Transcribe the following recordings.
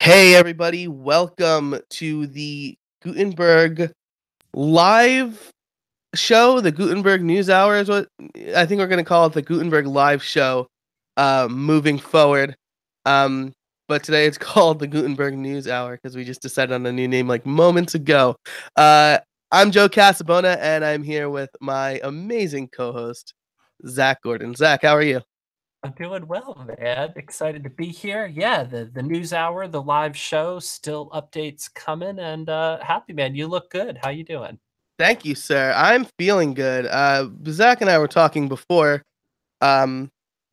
Hey everybody, welcome to the Gutenberg live show. The Gutenberg News Hour is what I think we're going to call it, the Gutenberg live show moving forward. Um, but today it's called the Gutenberg News Hour because we just decided on a new name like moments ago. I'm Joe Casabona and I'm here with my amazing co-host, Zach Gordon. Zach, how are you? I'm doing well, man. Excited to be here. Yeah, the news hour, the live show, still updates coming, and happy, man. You look good. How you doing? Thank you, sir. I'm feeling good. Zach and I were talking before um,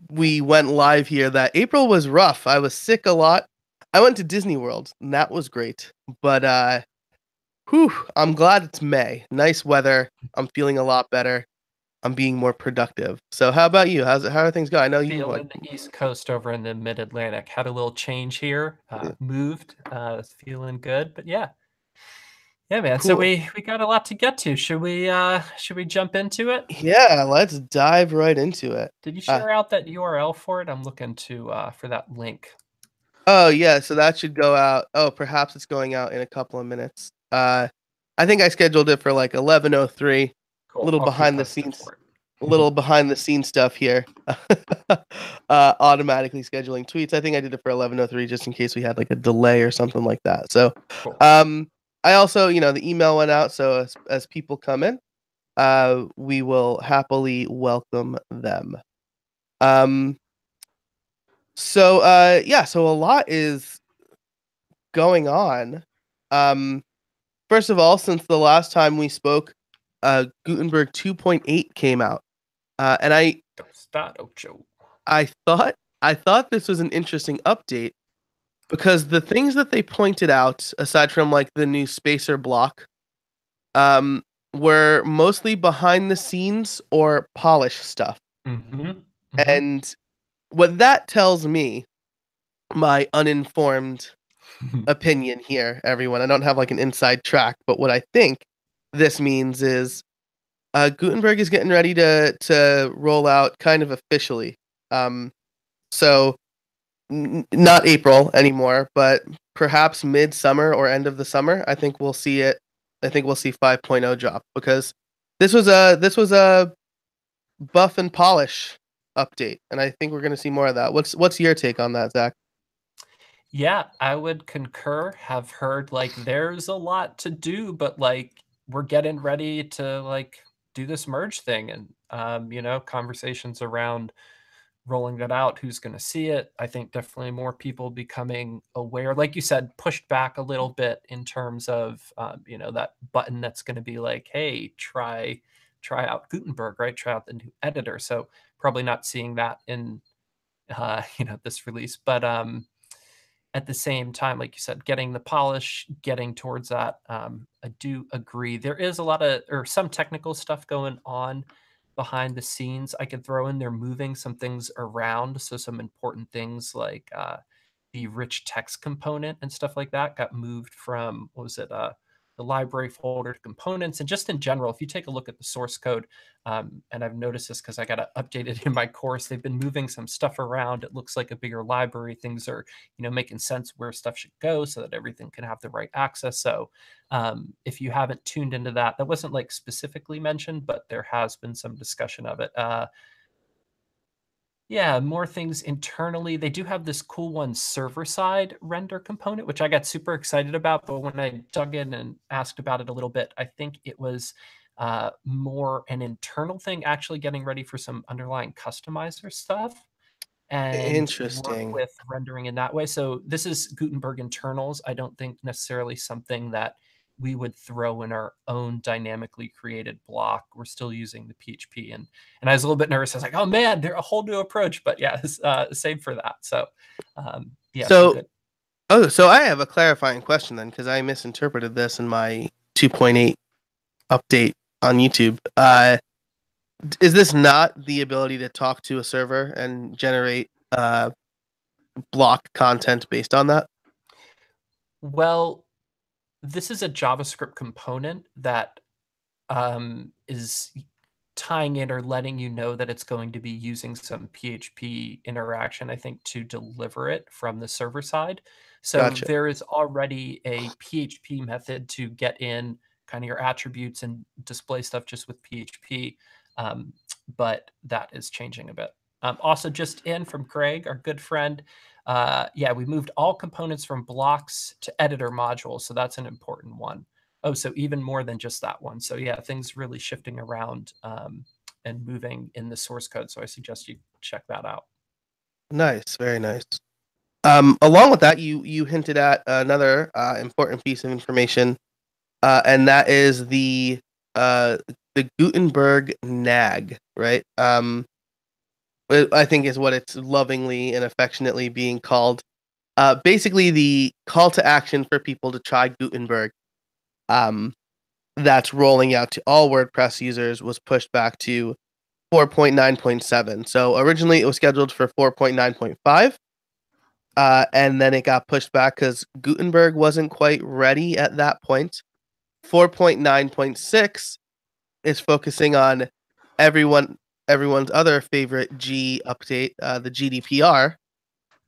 we went live here that April was rough. I was sick a lot. I went to Disney World, and that was great. But whew, I'm glad it's May. Nice weather. I'm feeling a lot better. I'm being more productive. So how about you? How are things going? I know you like Feeling the East Coast over in the Mid-Atlantic. Had a little change here. Moved. Feeling good, but yeah, man. So cool. we got a lot to get to. Should we jump into it? Yeah, let's dive right into it. Did you Uh, share out that URL for it? I'm looking to for that link. oh yeah, so that should go out. Oh, perhaps it's going out in a couple of minutes. I think I scheduled it for like 11:03. A Cool. little I'll keep behind the posted scenes for it. a little behind the scenes stuff here. Automatically scheduling tweets. I think I did it for 11:03 just in case we had like a delay or something like that. So, Cool. um, I also, the email went out. So as people come in, we will happily welcome them. Um, yeah, so a lot is going on. Um, First of all, since the last time we spoke, Gutenberg 2.8 came out. And Start Ocho. I thought I thought this was an interesting update because the things that they pointed out, aside from like the new spacer block, um, were mostly behind the scenes or polish stuff. Mm-hmm. And what that tells me, my uninformed Mm-hmm. opinion here, everyone, I don't have like an inside track, but what I think this means is Gutenberg is getting ready to roll out kind of officially. So not April anymore, but perhaps midsummer or end of the summer. I think we'll see it. I think we'll see 5.0 drop because this was a buff and polish update, and I think we're going to see more of that. What's your take on that, Zach? Yeah, I would concur. Have heard like there's a lot to do, but like we're getting ready to like do this merge thing and conversations around rolling that out, who's going to see it. I think definitely more people becoming aware, like you said, pushed back a little bit in terms of that button that's going to be like, hey, try out Gutenberg, right? Try out the new editor. So probably not seeing that in this release, but at the same time, like you said, getting the polish, getting towards that. I do agree. There is a lot of or some technical stuff going on behind the scenes. I could throw in there moving some things around. So some important things like the rich text component and stuff like that got moved from what was it? The library folder to components. And just in general, if you take a look at the source code, and I've noticed this because I got to update it in my course, they've been moving some stuff around. It looks like a bigger library. Things are making sense where stuff should go so that everything can have the right access. So if you haven't tuned into that, that wasn't like specifically mentioned, but there has been some discussion of it. Yeah, more things internally. They do have this cool one server side render component, which I got super excited about. But when I dug in and asked about it a little bit, I think it was more an internal thing, actually getting ready for some underlying customizer stuff and work Interesting. with rendering in that way. So this is Gutenberg internals. I don't think necessarily something that we would throw in our own dynamically created block. We're still using the PHP, and I was a little bit nervous. I was like, oh man, they're a whole new approach. But yeah, same for that. So yeah, some So, good. so I have a clarifying question then because I misinterpreted this in my 2.8 update on YouTube. Is this not the ability to talk to a server and generate block content based on that? Well, this is a JavaScript component that is tying in or letting you know that it's going to be using some PHP interaction, I think, to deliver it from the server side. So Gotcha. there is already a PHP method to get in kind of your attributes and display stuff just with PHP, but that is changing a bit. Also, just in from Craig, our good friend. Yeah, we moved all components from blocks to editor modules, so that's an important one. Oh, so even more than just that one. So yeah, things really shifting around and moving in the source code. So I suggest you check that out. Nice, very nice. Along with that, you hinted at another important piece of information, and that is the Gutenberg nag, right? I think is what it's lovingly and affectionately being called. Basically, the call to action for people to try Gutenberg, um, that's rolling out to all WordPress users was pushed back to 4.9.7. So originally it was scheduled for 4.9.5. And then it got pushed back because Gutenberg wasn't quite ready at that point. 4.9.6 is focusing on everyone's other favorite G update, the GDPR,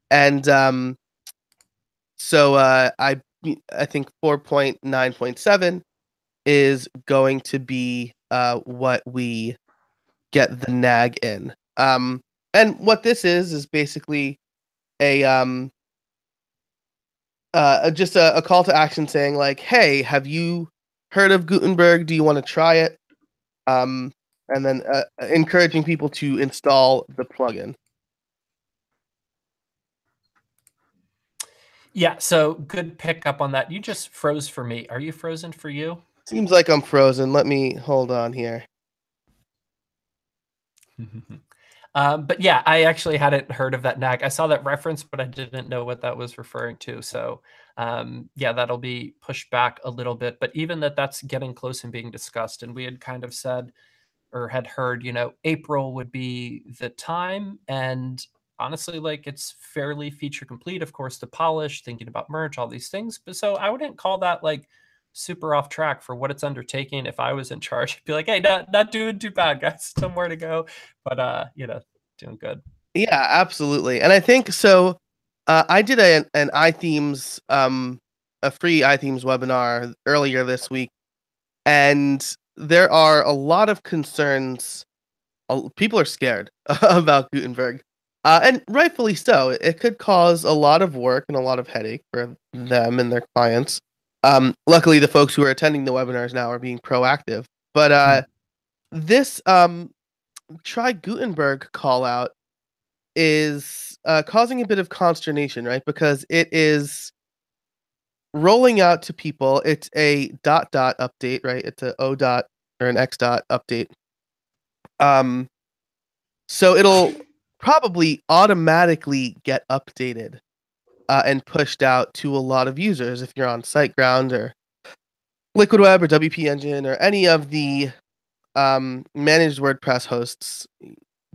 and so I think 4.9.7 is going to be what we get the nag in. And what this is basically a just a call to action saying like, "Hey, have you heard of Gutenberg? Do you want to try it?" Um, and then encouraging people to install the plugin. Yeah, so good pickup on that. You just froze for me. Are you frozen for you? Seems like I'm frozen. Let me hold on here. But yeah, I actually hadn't heard of that nag. I saw that reference, but I didn't know what that was referring to. So yeah, that'll be pushed back a little bit. But even that's getting close and being discussed, and we had kind of said or had heard, April would be the time. And honestly, like it's fairly feature complete, of course, to polish, thinking about merge, all these things. But so I wouldn't call that like super off track for what it's undertaking. If I was in charge, I'd be like, hey, not doing too bad, guys. Still more to go. But doing good. Yeah, absolutely. And I think so. I did an iThemes a free iThemes webinar earlier this week, and there are a lot of concerns. People are scared about Gutenberg, and rightfully so. It could cause a lot of work and a lot of headache for them and their clients. Luckily, the folks who are attending the webinars now are being proactive. But this try Gutenberg call out is causing a bit of consternation, right? Because it is rolling out to people. It's a dot update, right? It's a O dot or an X dot update. Um, so it'll probably automatically get updated and pushed out to a lot of users if you're on SiteGround or Liquid Web or WP Engine or any of the managed WordPress hosts.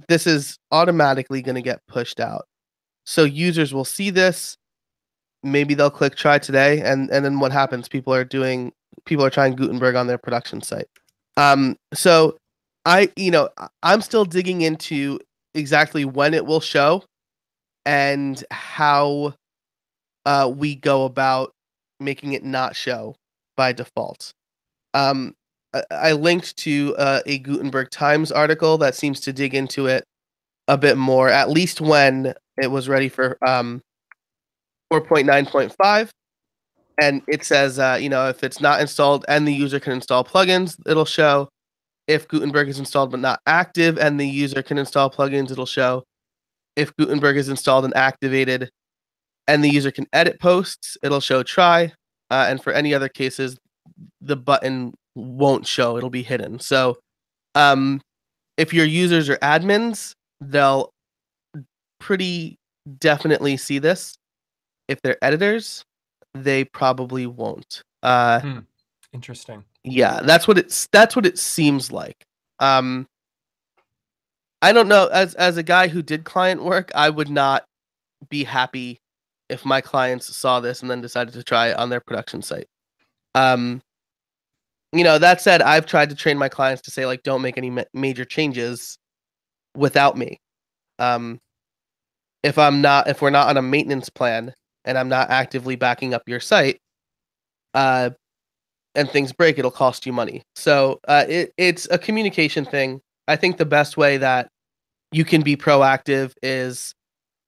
This is automatically going to get pushed out. So users will see this. Maybe they'll click try today, and then what happens? People are trying Gutenberg on their production site. So I'm still digging into exactly when it will show and how we go about making it not show by default. I linked to a Gutenberg Times article that seems to dig into it a bit more, at least when it was ready for 4.9.5. And it says, if it's not installed and the user can install plugins, it'll show. If Gutenberg is installed but not active and the user can install plugins, it'll show. If Gutenberg is installed and activated and the user can edit posts, it'll show try. And for any other cases, the button won't show. It'll be hidden. So if your users are admins, they'll pretty definitely see this. If they're editors, they probably won't. Interesting. Yeah, that's what it seems like. I don't know. As a guy who did client work, I would not be happy if my clients saw this and then decided to try it on their production site. That said, I've tried to train my clients to say like, don't make any major changes without me. Um, if we're not on a maintenance plan and I'm not actively backing up your site, uh, and things break, it'll cost you money. So it's a communication thing. I think the best way that you can be proactive is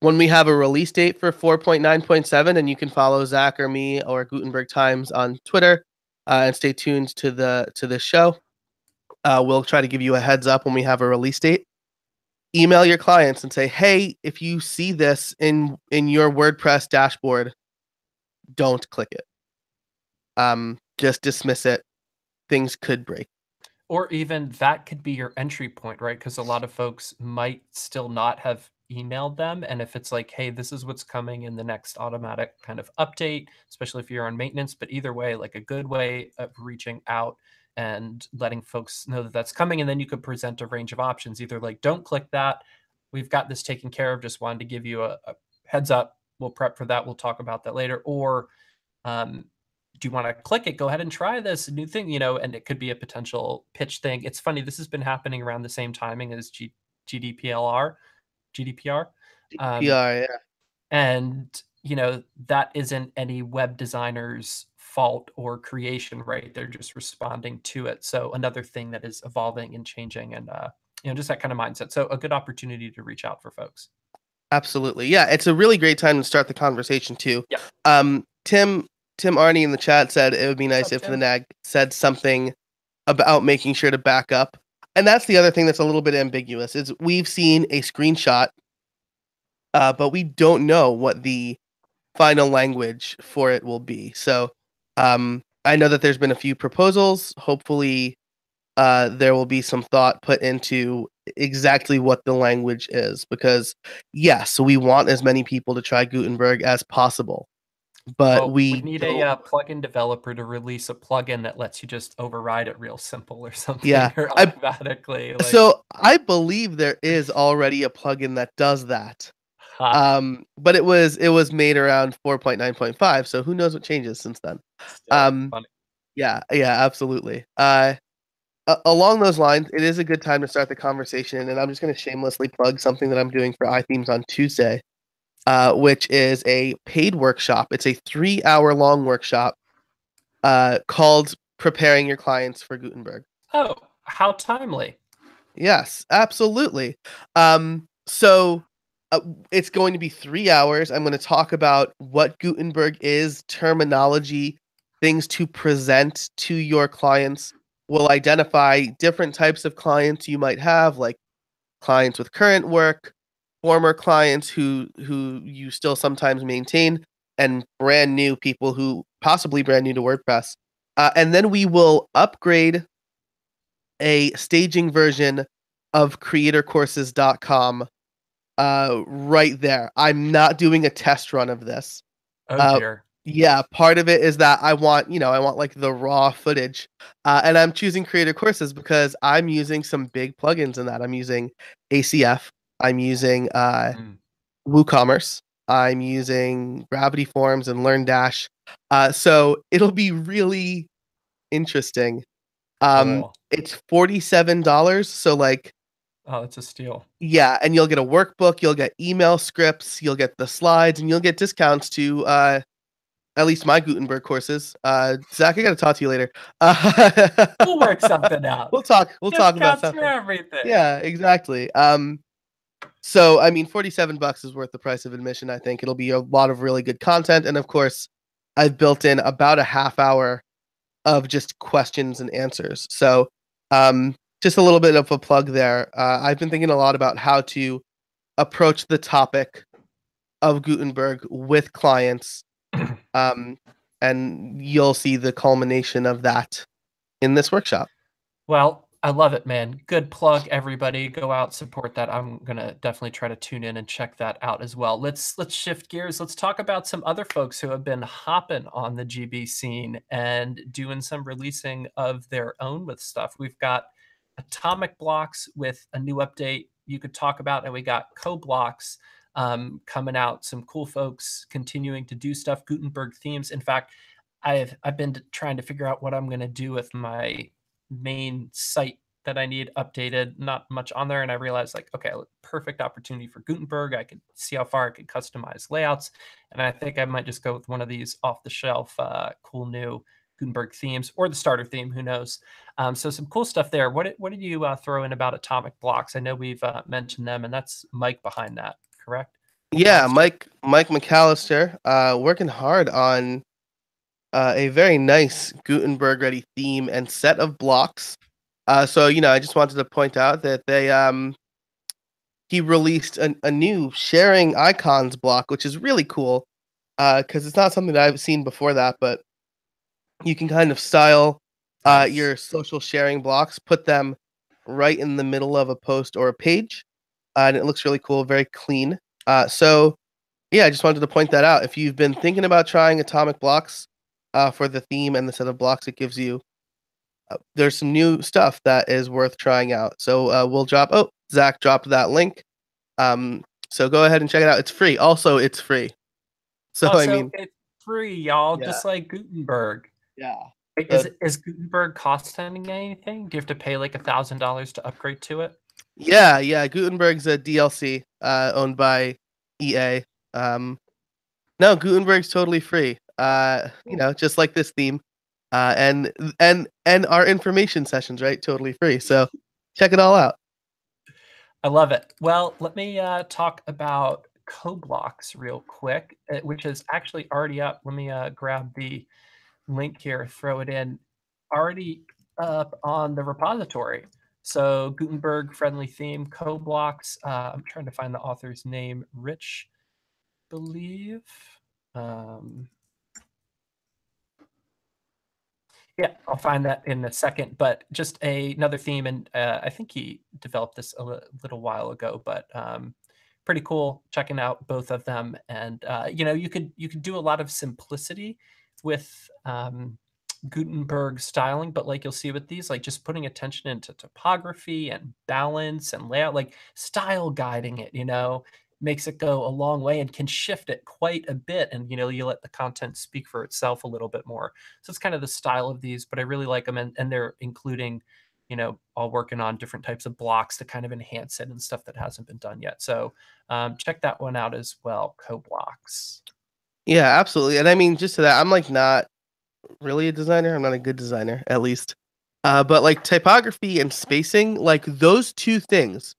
when we have a release date for 4.9.7, and you can follow Zach or me or Gutenberg Times on Twitter, and stay tuned to the show. We'll try to give you a heads up when we have a release date. Email your clients and say, "Hey, if you see this in your WordPress dashboard, don't click it. Just dismiss it. Things could break." Or even that could be your entry point, right? Because a lot of folks might still not have emailed them. And if it's like, hey, this is what's coming in the next automatic kind of update, especially if you're on maintenance, but either way, like a good way of reaching out and letting folks know that that's coming. And then you could present a range of options, either like, don't click that. We've got this taken care of. Just wanted to give you a heads up. We'll prep for that. We'll talk about that later. Or um, do you want to click it? Go ahead and try this new thing, and it could be a potential pitch thing. It's funny. This has been happening around the same timing as GDPR. Um, PR, yeah. and, that isn't any web designer's fault or creation, right? They're just responding to it. So another thing that is evolving and changing and, just that kind of mindset. So a good opportunity to reach out for folks. Absolutely. Yeah, it's a really great time to start the conversation too. Yeah. Tim Arney in the chat said it would be What's nice up, if the Tim? NAG said something about making sure to back up. And that's the other thing that's a little bit ambiguous is we've seen a screenshot, but we don't know what the final language for it will be. So I know that there's been a few proposals. Hopefully, there will be some thought put into exactly what the language is, because yes, we want as many people to try Gutenberg as possible, but Well, we we need don't. a plugin developer to release a plugin that lets you just override it real simple or Yeah, something, or I automatically, like, so I believe there is already a plugin that does that. ha, But it was made around 4.9.5, so who knows what changes since then. still Um, funny. yeah, yeah, absolutely. Along those lines, it is a good time to start the conversation, and I'm just going to shamelessly plug something that I'm doing for iThemes on Tuesday, which is a paid workshop. It's a 3-hour long workshop called "Preparing Your Clients for Gutenberg." Oh, how timely. Yes, absolutely. So it's going to be 3 hours. I'm going to talk about what Gutenberg is, terminology, things to present to your clients. We'll identify different types of clients you might have, like clients with current work, former clients who you still sometimes maintain, and brand new people who possibly brand new to WordPress. And then we will upgrade a staging version of creatorcourses.com right there. I'm not doing a test run of this. Oh Uh dear. yeah, part of it is that I want like the raw footage. And I'm choosing Creator Courses because I'm using some big plugins in that. I'm using ACF, I'm using Mm, WooCommerce, I'm using Gravity Forms and LearnDash. So it'll be really interesting. cool. It's $47, so like Oh, it's a steal. yeah, and you'll get a workbook, you'll get email scripts, you'll get the slides, and you'll get discounts to at least my Gutenberg courses. Zach, I gotta talk to you later. We'll work something out. We'll talk about Discounts for something. everything. Yeah, exactly. So I mean, $47 is worth the price of admission. I think it'll be a lot of really good content, and of course, I've built in about a half hour of just questions and answers. So, just a little bit of a plug there. I've been thinking a lot about how to approach the topic of Gutenberg with clients, um, and you'll see the culmination of that in this workshop. Well, I love it, man. Good plug, everybody. Go out, support that. I'm gonna definitely try to tune in and check that out as well. Let's shift gears. Let's talk about some other folks who have been hopping on the GB scene and doing some releasing of their own with stuff. We've got Atomic Blocks with a new update you could talk about, and we got Co-Blocks coming out. Some cool folks continuing to do stuff. Gutenberg Themes. In fact, I've been trying to figure out what I'm going to do with my main site that I need updated. Not much on there, and I realized like, okay, perfect opportunity for Gutenberg. I could see how far I could customize layouts, and I think I might just go with one of these off the shelf, cool new Gutenberg themes or the starter theme. Who knows? So some cool stuff there. What did you throw in about atomic blocks? I know we've mentioned them, and that's Mike behind that, correct? Yeah, McAllister. Mike McAllister, working hard on a very nice Gutenberg ready theme and set of blocks. So I just wanted to point out that he released a new sharing icons block, which is really cool. Because it's not something that I've seen before that, but you can kind of style Nice. your social sharing blocks, put them right in the middle of a post or a page, and it looks really cool, very clean. So yeah, I just wanted to point that out. If you've been thinking about trying atomic blocks for the theme and the set of blocks it gives you, there's some new stuff that is worth trying out. So we'll drop. Oh, Zach dropped that link. So go ahead and check it out. It's free. Also, it's free. So I Also, mean, it's free, y'all, yeah, just like Gutenberg. yeah. Wait, So is Gutenberg costing anything? Do you have to pay like $1,000 to upgrade to it? yeah. Gutenberg's a DLC owned by EA. Um, no, Gutenberg's totally free. Cool. Just like this theme, and our information sessions, right? Totally free. So check it all out. I love it. Well, let me talk about CoBlocks real quick, which is actually already up. Let me grab the link here, throw it in. Already up on the repository. So Gutenberg friendly theme, CoBlocks. I'm trying to find the author's name. Rich, believe. Um, Yeah, I'll find that in a second, but just another theme, and I think he developed this a little while ago, but pretty cool checking out both of them. And you could do a lot of simplicity with Gutenberg styling, but like you'll see with these, like just putting attention into topography and balance and layout, like style guiding it, makes it go a long way and can shift it quite a bit. And you let the content speak for itself a little bit more. So it's kind of the style of these, but I really like them, and they're including, all working on different types of blocks to kind of enhance it and stuff that hasn't been done yet. So check that one out as well, CoBlocks. Yeah, absolutely. And I mean, just to that, I'm like not really a designer. I'm not a good designer, at least. But like typography and spacing, like those two things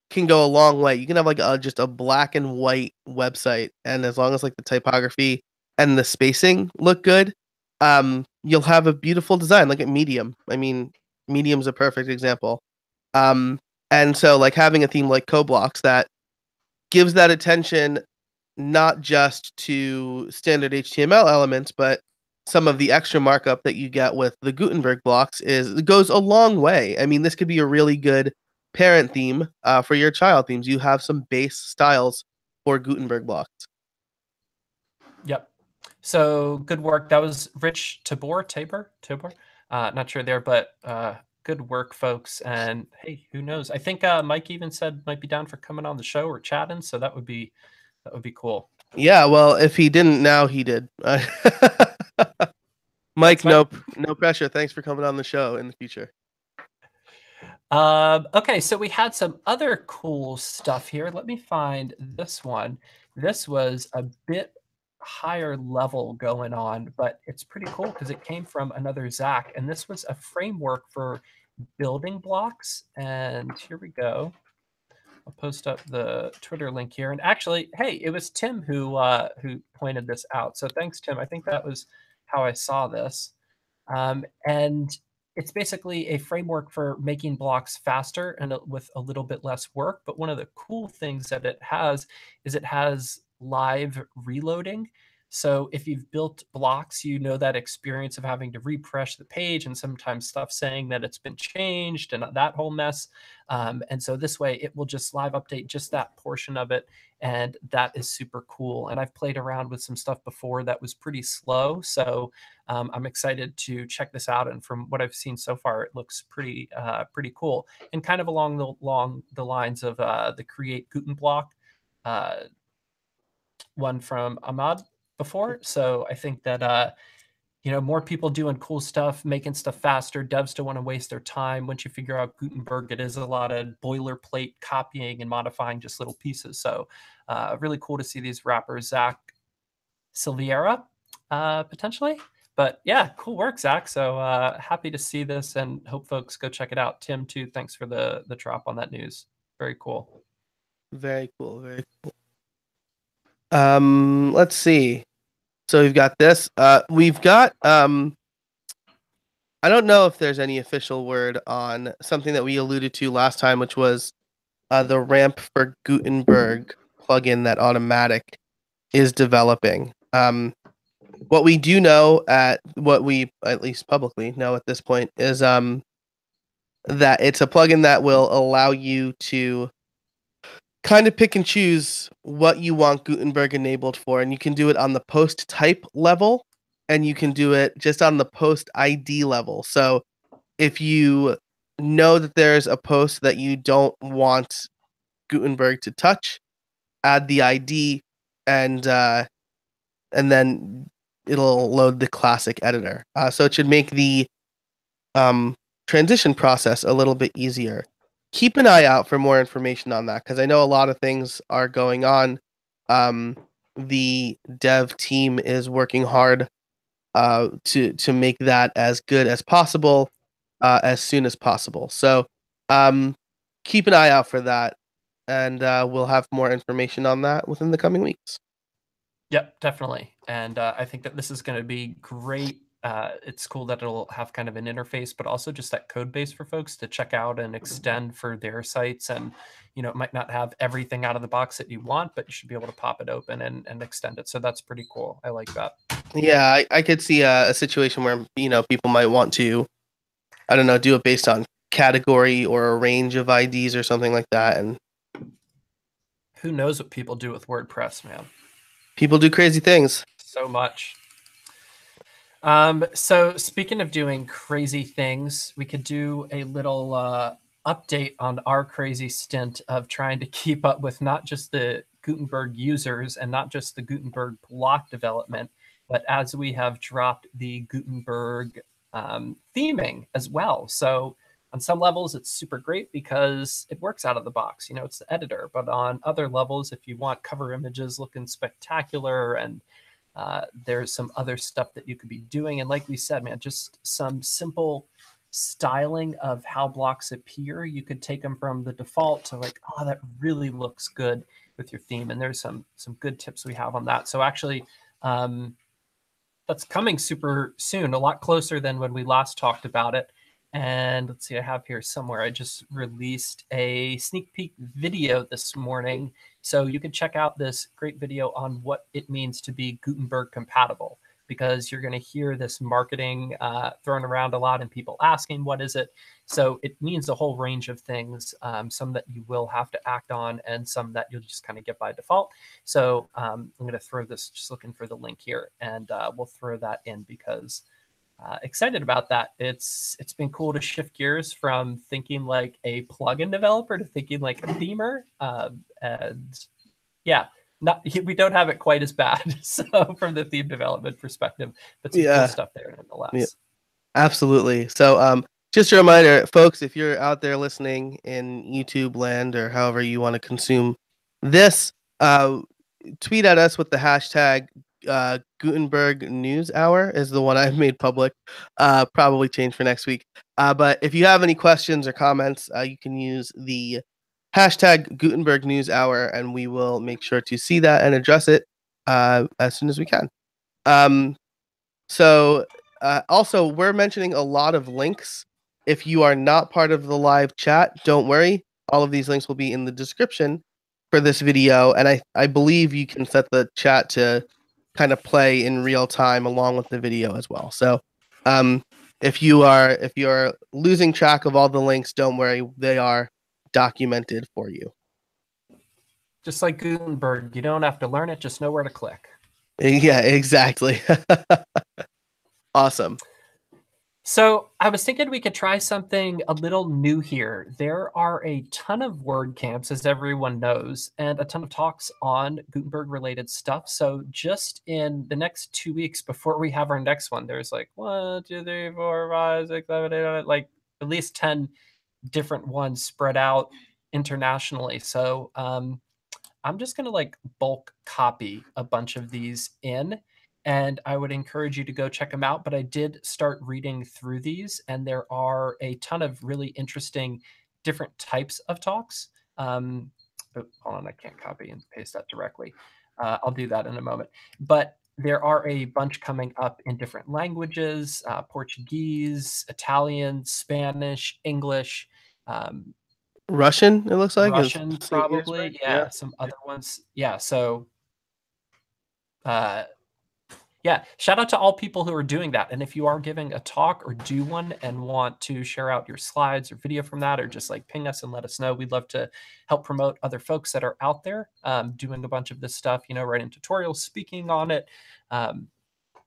can go a long way. You can have like just a black and white website, and as long as like the typography and the spacing look good, you'll have a beautiful design. Like at Medium. I mean, Medium's a perfect example. Um, and so like having a theme like CoBlocks that gives that attention not just to standard HTML elements, but some of the extra markup that you get with the Gutenberg blocks it goes a long way. I mean, this could be a really good parent theme for your child themes. You have some base styles for Gutenberg blocks. Yep. So good work. That was Rich Tabor. Not sure there, but good work, folks. And hey, who knows? I think Mike even said might be down for coming on the show or chatting. So that would be cool. Yeah, well, if he didn't now, he did. Mike, Thanks, Mike. no pressure. Thanks for coming on the show in the future. Okay, so we had some other cool stuff here. Let me find this one. This was a bit higher level going on, but it's pretty cool because it came from another Zach, and this was a framework for building blocks. And here we go. I'll post up the Twitter link here. And actually, hey, it was Tim who pointed this out. So thanks, Tim. I think that was how I saw this. And it's basically a framework for making blocks faster and with a little bit less work. But one of the cool things that it has is it has live reloading. So if you've built blocks, you know that experience of having to refresh the page and sometimes stuff saying that it's been changed and that whole mess. And so this way it will just live update just that portion of it. And that is super cool. And I've played around with some stuff before that was pretty slow. So I'm excited to check this out, and from what I've seen so far, it looks pretty cool, and kind of along the lines of the Create Guten block one from Ahmad before. So I think that more people doing cool stuff, making stuff faster. Devs don't want to waste their time. Once you figure out Gutenberg, it is a lot of boilerplate copying and modifying just little pieces. So really cool to see these wrappers. Zach Silveira, potentially. But yeah, cool work, Zach. So happy to see this and hope folks go check it out. Tim, too, thanks for the drop on that news. Very cool. Very cool. Very cool. Let's see. So we've got this. We've got I don't know if there's any official word on something that we alluded to last time, which was the ramp for Gutenberg plugin that Automatic is developing. What we do know what we at least publicly know at this point is that it's a plugin that will allow you to kind of pick and choose what you want Gutenberg enabled for, and you can do it on the post type level, and you can do it just on the post ID level. So if you know that there's a post that you don't want Gutenberg to touch, add the ID, and then it'll load the classic editor. So it should make the transition process a little bit easier. Keep an eye out for more information on that, because I know a lot of things are going on. The dev team is working hard to make that as good as possible, as soon as possible. So keep an eye out for that, and we'll have more information on that within the coming weeks. Yep, definitely. And I think that this is going to be great. It's cool that it'll have kind of an interface, but also just that code base for folks to check out and extend for their sites. And, it might not have everything out of the box that you want, but you should be able to pop it open and extend it. So that's pretty cool. I like that. Yeah, I could see a situation where, people might want to, I don't know, do it based on category or a range of IDs or something like that. And who knows what people do with WordPress, man? People do crazy things. So much. So speaking of doing crazy things, we could do a little update on our crazy stint of trying to keep up with not just the Gutenberg users and not just the Gutenberg block development, but as we have dropped the Gutenberg theming as well. So on some levels, it's super great because it works out of the box. It's the editor. But on other levels, if you want cover images looking spectacular and there's some other stuff that you could be doing. And like we said, man, just some simple styling of how blocks appear. You could take them from the default to like, oh, that really looks good with your theme. And there's some good tips we have on that. So actually, that's coming super soon, a lot closer than when we last talked about it. And let's see, I have here somewhere, I just released a sneak peek video this morning. So you can check out this great video on what it means to be Gutenberg compatible, because you're going to hear this marketing thrown around a lot and people asking, what is it? So it means a whole range of things, some that you will have to act on and some that you'll just kind of get by default. So I'm going to throw this, just looking for the link here, and we'll throw that in because excited about that. It's been cool to shift gears from thinking like a plugin developer to thinking like a themer. And yeah, we don't have it quite as bad. So from the theme development perspective, but some cool stuff there nonetheless. Yeah, absolutely. So just a reminder, folks, if you're out there listening in YouTube land or however you want to consume this, tweet at us with the hashtag Gutenberg News Hour is the one I've made public. Probably change for next week. But if you have any questions or comments, you can use the hashtag Gutenberg News Hour, and we will make sure to see that and address it as soon as we can. So also, we're mentioning a lot of links. If you are not part of the live chat, don't worry. All of these links will be in the description for this video, and I believe you can set the chat to kind of play in real time along with the video as well. So if you are losing track of all the links, don't worry, they are documented for you. Just like Gutenberg, you don't have to learn it, just know where to click. Yeah, exactly. Awesome. So I was thinking we could try something a little new here. There are a ton of WordCamps, as everyone knows, and a ton of talks on Gutenberg related stuff. So just in the next 2 weeks before we have our next one, there's like 1, 2, 3, 4, 5, 6, 7, 8, 9, like at least 10 different ones spread out internationally. So I'm just going to like bulk copy a bunch of these in, and I would encourage you to go check them out. But I did start reading through these, and there are a ton of really interesting different types of talks. Oh, hold on, I can't copy and paste that directly. I'll do that in a moment. But there are a bunch coming up in different languages, Portuguese, Italian, Spanish, English. Um, Russian, it looks like, is Russian, St. Petersburg. probably. Yeah. Yeah, some other ones. Yeah, so uh, yeah, shout out to all people who are doing that. And if you are giving a talk or do one and want to share out your slides or video from that, or just like ping us and let us know, we'd love to help promote other folks that are out there doing a bunch of this stuff, writing tutorials, speaking on it.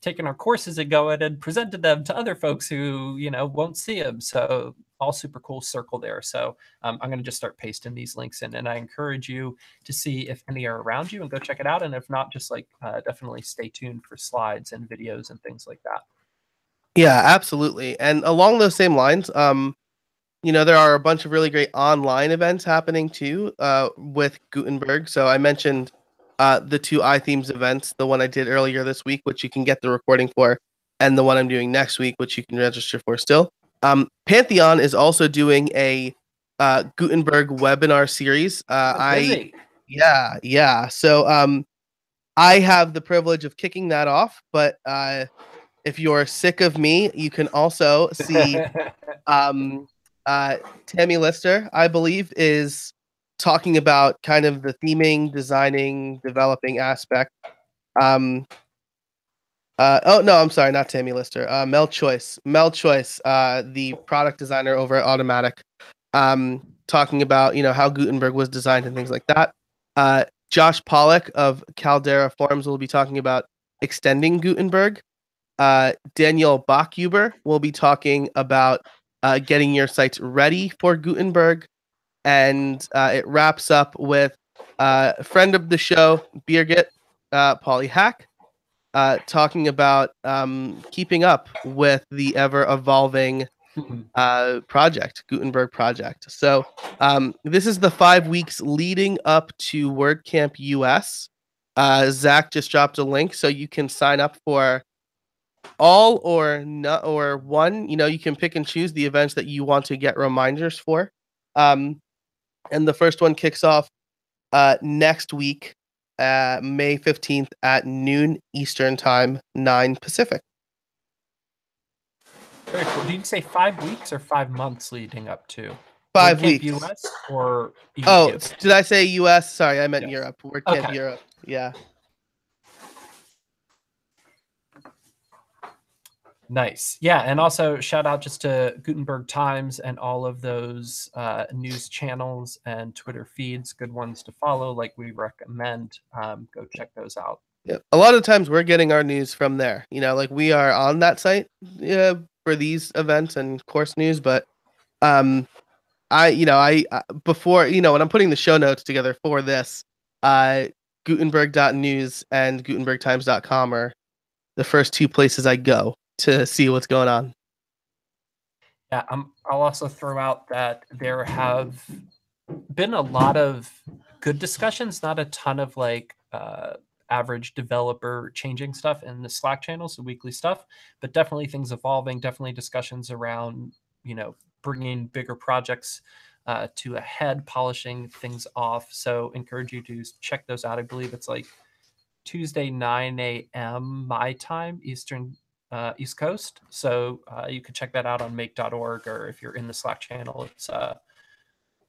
Taken our courses and going and presented them to other folks who won't see them. So all super cool circle there. So I'm going to just start pasting these links in, and I encourage you to see if any are around you and go check it out. And if not, just like definitely stay tuned for slides and videos and things like that. Yeah, absolutely. And along those same lines, there are a bunch of really great online events happening too, with Gutenberg. So I mentioned the two iThemes events, the one I did earlier this week, which you can get the recording for, and the one I'm doing next week, which you can register for still. Pantheon is also doing a Gutenberg webinar series. Busy. Yeah. So I have the privilege of kicking that off, but if you're sick of me, you can also see um, Tammy Lister, I believe, is talking about kind of the theming, designing, developing aspect. Oh no, I'm sorry, not Tammy Lister. Mel Choice. Mel Choice, the product designer over at Automatic, talking about how Gutenberg was designed and things like that. Josh Pollock of Caldera Forms will be talking about extending Gutenberg. Daniel Bachhuber will be talking about getting your sites ready for Gutenberg. And it wraps up with a friend of the show, Birgit Polly Hack, talking about keeping up with the ever evolving project, Gutenberg project. So this is the 5 weeks leading up to WordCamp US. Zach just dropped a link so you can sign up for all or not or one. You can pick and choose the events that you want to get reminders for. And the first one kicks off next week, May 15th at noon Eastern time, 9 Pacific. Very cool. Did you say 5 weeks or 5 months leading up to 5 WordCamp weeks. US or EU? Oh, did I say US? Sorry, I meant Yes. Europe. WordCamp Okay. Europe. Yeah. Nice. Yeah, and also shout out just to Gutenberg Times and all of those news channels and Twitter feeds, good ones to follow, like we recommend. Go check those out. Yeah. A lot of times we're getting our news from there. Like we are on that site for these events and course news, but I before, when I'm putting the show notes together for this, Gutenberg.news and GutenbergTimes.com are the first two places I go to see what's going on. Yeah, I'll also throw out that there have been a lot of good discussions, not a ton of like average developer changing stuff in the Slack channels, the weekly stuff, but definitely things evolving, definitely discussions around, bringing bigger projects to a head, polishing things off. So encourage you to check those out. I believe it's like Tuesday, 9 a.m. my time, East Coast. So you can check that out on make.org, or if you're in the Slack channel, it's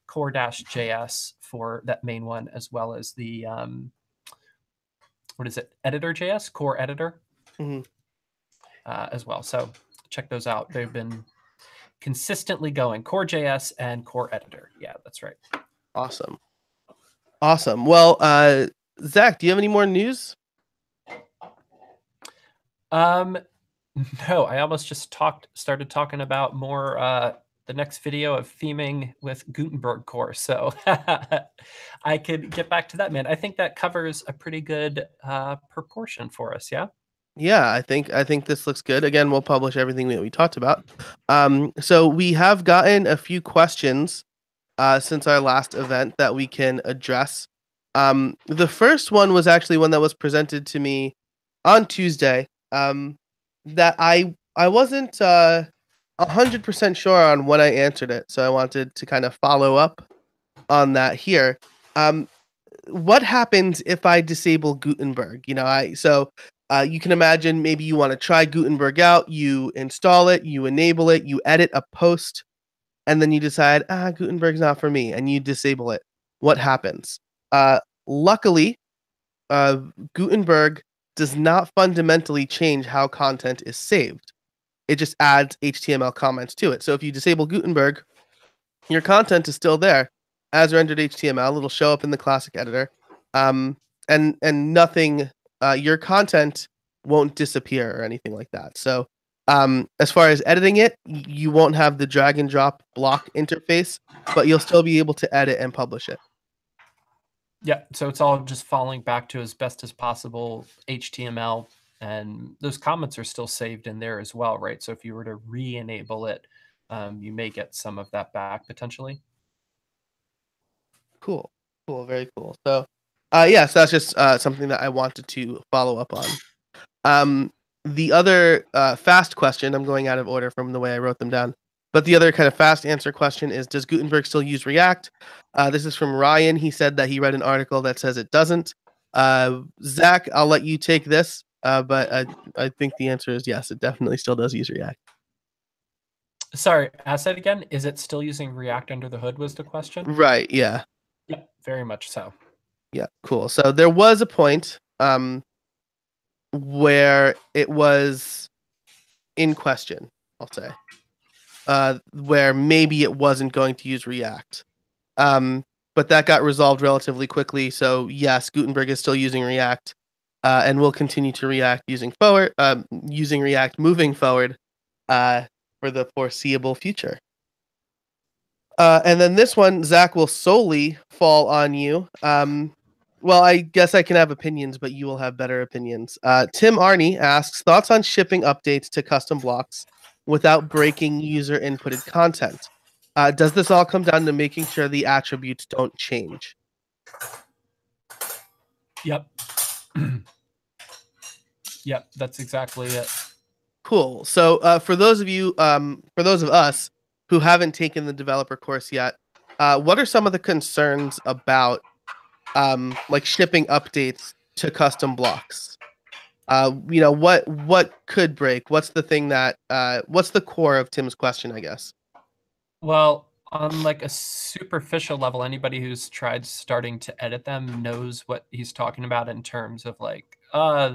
core-js for that main one, as well as the, what is it, editor.js, core editor, as well. So check those out. They've been consistently going, core.js and core editor. Yeah, that's right. Awesome. Well, Zach, do you have any more news? No, I almost just started talking about more the next video of theming with Gutenberg course. So I could get back to that, man. I think that covers a pretty good proportion for us. Yeah. Yeah, I think this looks good. Again, we'll publish everything that we talked about. So we have gotten a few questions since our last event that we can address. The first one was actually one that was presented to me on Tuesday. That I wasn't 100% sure on when I answered it, so I wanted to kind of follow up on that here. Um, what happens if I disable Gutenberg? You can imagine maybe you want to try Gutenberg out, you install it, you enable it, you edit a post, and then you decide, Gutenberg's not for me, and you disable it. What happens? Luckily, uh, Gutenberg does not fundamentally change how content is saved. It just adds HTML comments to it. So if you disable Gutenberg, your content is still there as rendered HTML. It'll show up in the classic editor, um, and nothing. Your content won't disappear or anything like that. So, as far as editing it, you won't have the drag and drop block interface, but you'll still be able to edit and publish it. Yeah. So it's all just falling back to as best as possible HTML, and those comments are still saved in there as well, right? So if you were to re-enable it, you may get some of that back potentially. Cool, cool, very cool. So, yeah, so that's just something that I wanted to follow up on. Um, the other fast question, I'm going out of order from the way I wrote them down, but the other kind of fast answer question is, does Gutenberg still use React? This is from Ryan. He said that he read an article that says it doesn't. Zach, I'll let you take this, but I think the answer is yes, it definitely still does use React. Sorry, ask that again. Is it still using React under the hood was the question? Right, yeah. Yeah, very much so. Yeah, cool. So there was a point where it was in question, I'll say, where maybe it wasn't going to use React. But that got resolved relatively quickly. So yes, Gutenberg is still using React, and will continue to React using React moving forward, for the foreseeable future. And then this one, Zach, will solely fall on you. Well, I guess I can have opinions, but you will have better opinions. Tim Arney asks, thoughts on shipping updates to custom blocks without breaking user inputted content. Does this all come down to making sure the attributes don't change? Yep. Yep, that's exactly it. Cool. So for those of us who haven't taken the developer course yet, what are some of the concerns about like shipping updates to custom blocks? What could break? What's the thing that what's the core of Tim's question, I guess? Well, on like a superficial level, anybody who's tried starting to edit them knows what he's talking about in terms of like,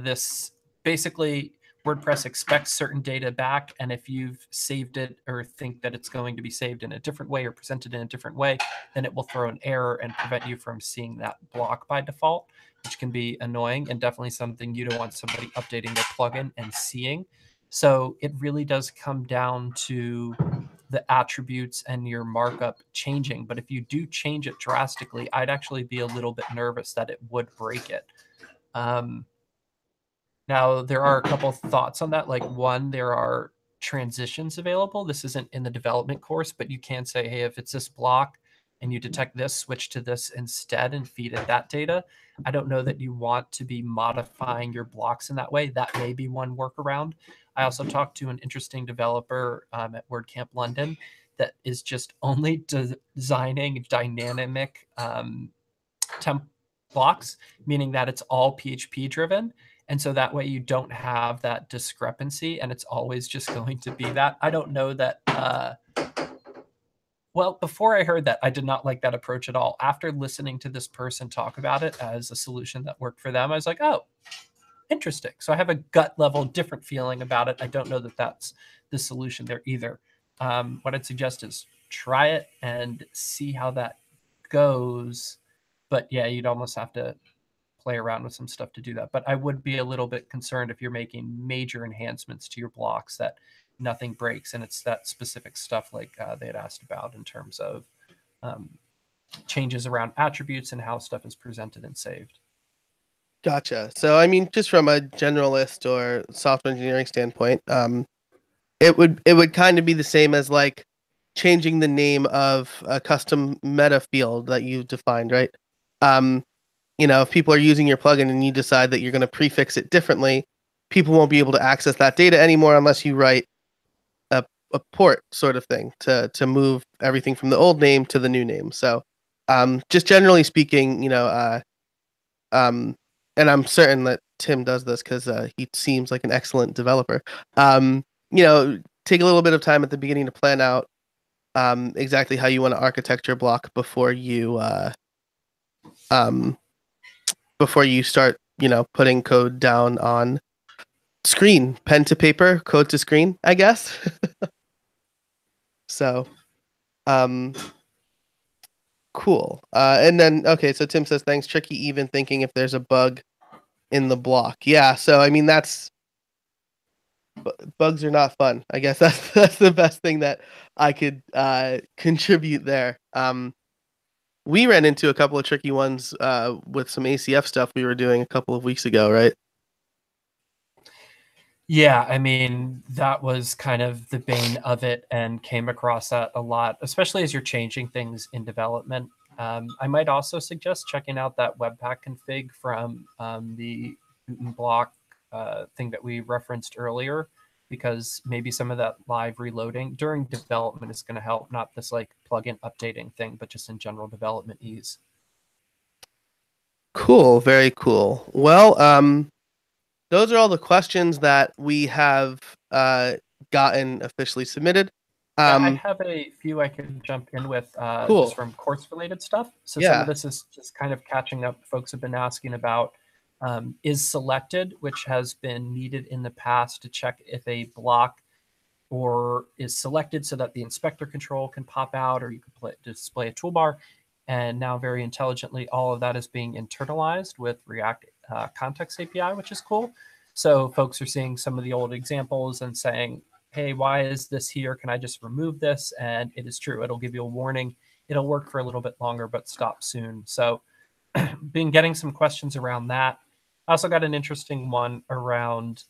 this basically WordPress expects certain data back. And if you've saved it or think that it's going to be saved in a different way or presented in a different way, then it will throw an error and prevent you from seeing that block by default, which can be annoying and definitely something you don't want somebody updating their plugin and seeing. So it really does come down to the attributes and your markup changing. But if you do change it drastically, I'd actually be a little bit nervous that it would break it. Now, there are a couple thoughts on that. Like one, there are transitions available. This isn't in the development course, but you can say, hey, if it's this block and you detect this, switch to this instead and feed it that data. I don't know that you want to be modifying your blocks in that way. That may be one workaround. I also talked to an interesting developer at WordCamp London that is just only designing dynamic temp blocks, meaning that it's all PHP driven. And so that way you don't have that discrepancy and it's always just going to be that. I don't know that. Well, before I heard that, I did not like that approach at all. After listening to this person talk about it as a solution that worked for them, I was like, oh, interesting. So I have a gut level different feeling about it. I don't know that that's the solution there either. What I'd suggest is try it and see how that goes. But yeah, you'd almost have to play around with some stuff to do that. But I would be a little bit concerned if you're making major enhancements to your blocks that nothing breaks, and it's that specific stuff like they had asked about in terms of changes around attributes and how stuff is presented and saved. Gotcha. So, I mean, just from a generalist or software engineering standpoint, it would kind of be the same as like changing the name of a custom meta field that you defined, right? Um, if people are using your plugin and you decide that you're going to prefix it differently, people won't be able to access that data anymore unless you write a, a port sort of thing to move everything from the old name to the new name. So, just generally speaking, um, and I'm certain that Tim does this because he seems like an excellent developer. Um, take a little bit of time at the beginning to plan out exactly how you want to architect your block um, before you start, putting code down on screen, pen to paper, code to screen, I guess. So, um, cool. And then, okay, so Tim says, thanks, tricky even thinking if there's a bug in the block. Yeah, so I mean, bugs are not fun. I guess that's the best thing that I could contribute there. We ran into a couple of tricky ones with some ACF stuff we were doing a couple of weeks ago, right? Yeah, I mean, that was kind of the bane of it, and came across that a lot, especially as you're changing things in development. I might also suggest checking out that Webpack config from the Guten block thing that we referenced earlier, because maybe some of that live reloading during development is going to help, not this like plugin updating thing, but just in general development ease. Cool, very cool. Well, those are all the questions that we have gotten officially submitted. Yeah, I have a few I could jump in with just Cool. from course-related stuff. So some of Yeah. this is just kind of catching up. Folks have been asking about is selected, which has been needed in the past to check if a block or is selected so that the inspector control can pop out, or you can display a toolbar. And now very intelligently, all of that is being internalized with React Context API, which is cool. So folks are seeing some of the old examples and saying, hey, why is this here? Can I just remove this? And it is true. It'll give you a warning. It'll work for a little bit longer, but stop soon. So been getting some questions around that. I also got an interesting one around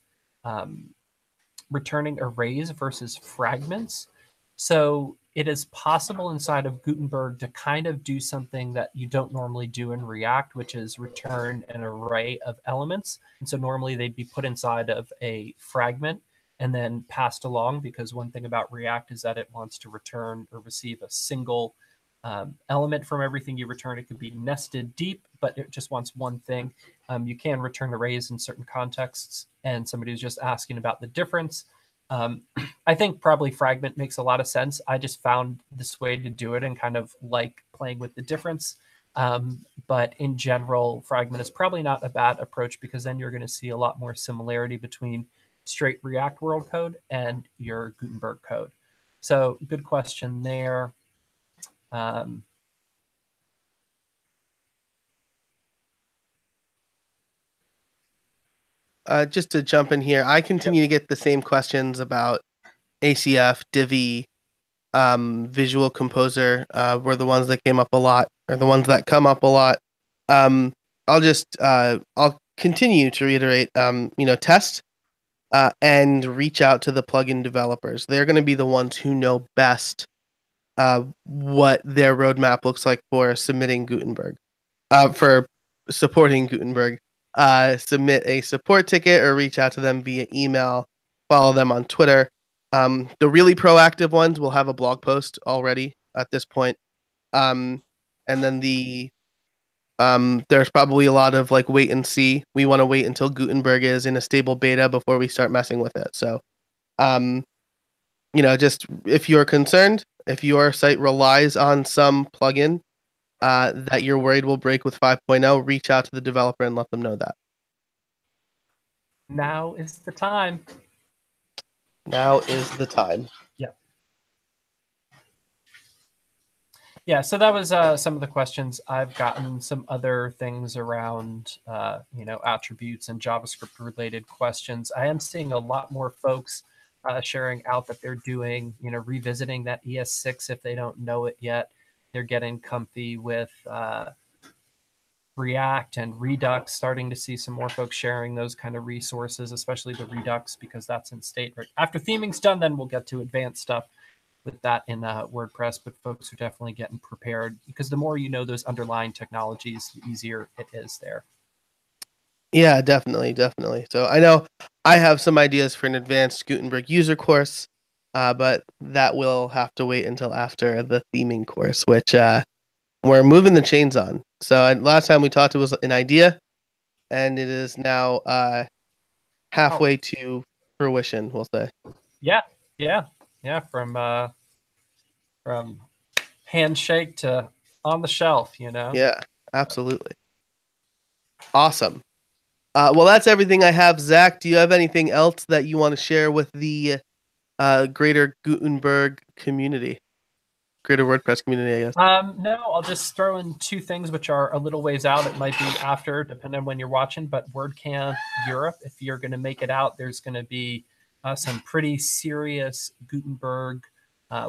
returning arrays versus fragments. So it is possible inside of Gutenberg to kind of do something that you don't normally do in React, which is return an array of elements. And so normally they'd be put inside of a fragment and then passed along, because one thing about React is that it wants to return or receive a single element from everything you return. It could be nested deep, but it just wants one thing. You can return arrays in certain contexts, and somebody was just asking about the difference. I think probably fragment makes a lot of sense. I just found this way to do it and kind of like playing with the difference. But in general, fragment is probably not a bad approach, because then you're going to see a lot more similarity between straight React world code and your Gutenberg code. So good question there. Just to jump in here, I continue to get the same questions about ACF, Divi, Visual Composer were the ones that came up a lot, or the ones that come up a lot. Um, I'll continue to reiterate, test and reach out to the plugin developers. They're going to be the ones who know best what their roadmap looks like for submitting Gutenberg, for supporting Gutenberg. Submit a support ticket or reach out to them via email, follow them on Twitter. The really proactive ones will have a blog post already at this point. And then there's probably a lot of like wait and see. We want to wait until Gutenberg is in a stable beta before we start messing with it. So, just if you're concerned, if your site relies on some plugin that you're worried will break with 5.0, reach out to the developer and let them know that. Now is the time. Now is the time. Yeah. Yeah, so that was some of the questions. I've gotten some other things around, attributes and JavaScript related questions. I am seeing a lot more folks sharing out that they're doing, revisiting that ES6 if they don't know it yet. They're getting comfy with React and Redux, starting to see some more folks sharing those kind of resources, especially the Redux, because that's in state. Right after theming's done, then we'll get to advanced stuff with that in WordPress, but folks are definitely getting prepared because the more you know those underlying technologies, the easier it is there. Yeah, definitely, definitely. So I know I have some ideas for an advanced Gutenberg user course, but that will have to wait until after the theming course, which we're moving the chains on. So last time we talked, it was an idea, and it is now halfway to fruition, we'll say. Yeah, yeah, yeah. From handshake to on the shelf, Yeah, absolutely. Awesome. Well, that's everything I have. Zach, do you have anything else that you want to share with the greater Gutenberg community? Greater WordPress community, I guess. No, I'll just throw in two things which are a little ways out. It might be after, depending on when you're watching, but WordCamp Europe, if you're going to make it out, there's going to be some pretty serious Gutenberg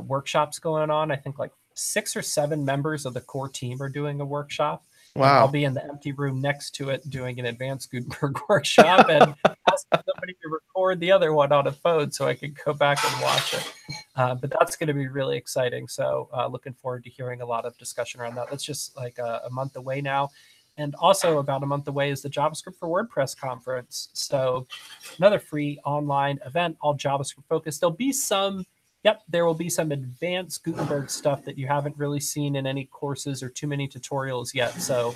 workshops going on. I think like 6 or 7 members of the core team are doing a workshop. And I'll Wow. be in the empty room next to it doing an advanced Gutenberg workshop and asking somebody to record the other one on a phone so I can go back and watch it. But that's going to be really exciting. So looking forward to hearing a lot of discussion around that. That's just like a month away now. And also about a month away is the JavaScript for WordPress conference. So another free online event, all JavaScript focused. There will be some advanced Gutenberg stuff that you haven't really seen in any courses or too many tutorials yet. So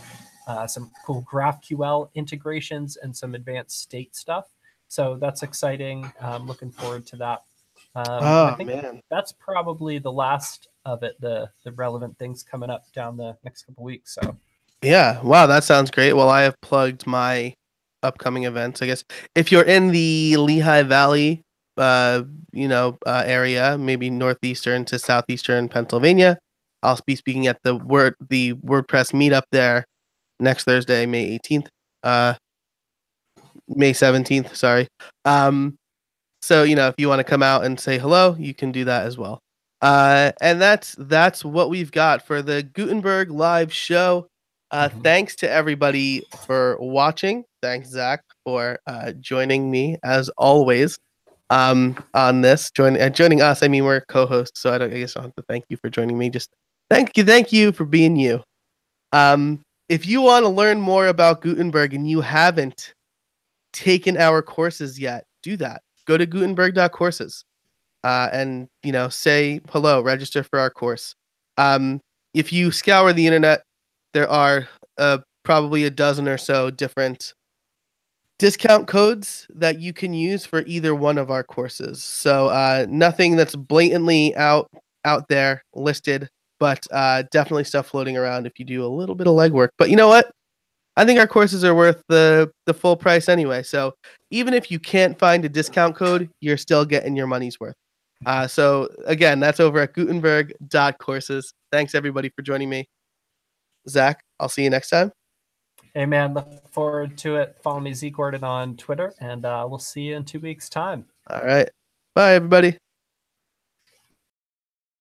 some cool GraphQL integrations and some advanced state stuff. So that's exciting. Looking forward to that. I Oh think man. that's probably the last of it, the relevant things coming up down the next couple weeks. So Yeah. Wow, that sounds great. Well, I have plugged my upcoming events. I guess if you're in the Lehigh Valley, area, maybe northeastern to southeastern Pennsylvania, I'll be speaking at the WordPress meetup there next Thursday, May 18th. May 17th, sorry. So, if you want to come out and say hello, you can do that as well. And that's what we've got for the Gutenberg live show. Thanks to everybody for watching. Thanks, Zach, for joining me as always on this. Joining us. I mean, we're co-hosts, so I guess I don't have to thank you for joining me. Just thank you for being you. If you want to learn more about Gutenberg and you haven't taken our courses yet, do that. Go to gutenberg.courses and say hello, register for our course. If you scour the internet, there are probably a dozen or so different discount codes that you can use for either one of our courses. So nothing that's blatantly out there listed, but definitely stuff floating around if you do a little bit of legwork. But you know what? I think our courses are worth the full price anyway. So even if you can't find a discount code, you're still getting your money's worth. So again, that's over at gutenberg.courses. Thanks everybody for joining me. Zach, I'll see you next time. hey man, look forward to it. Follow me, Z Gordon, on Twitter, and we'll see you in 2 weeks' time. All right. Bye everybody.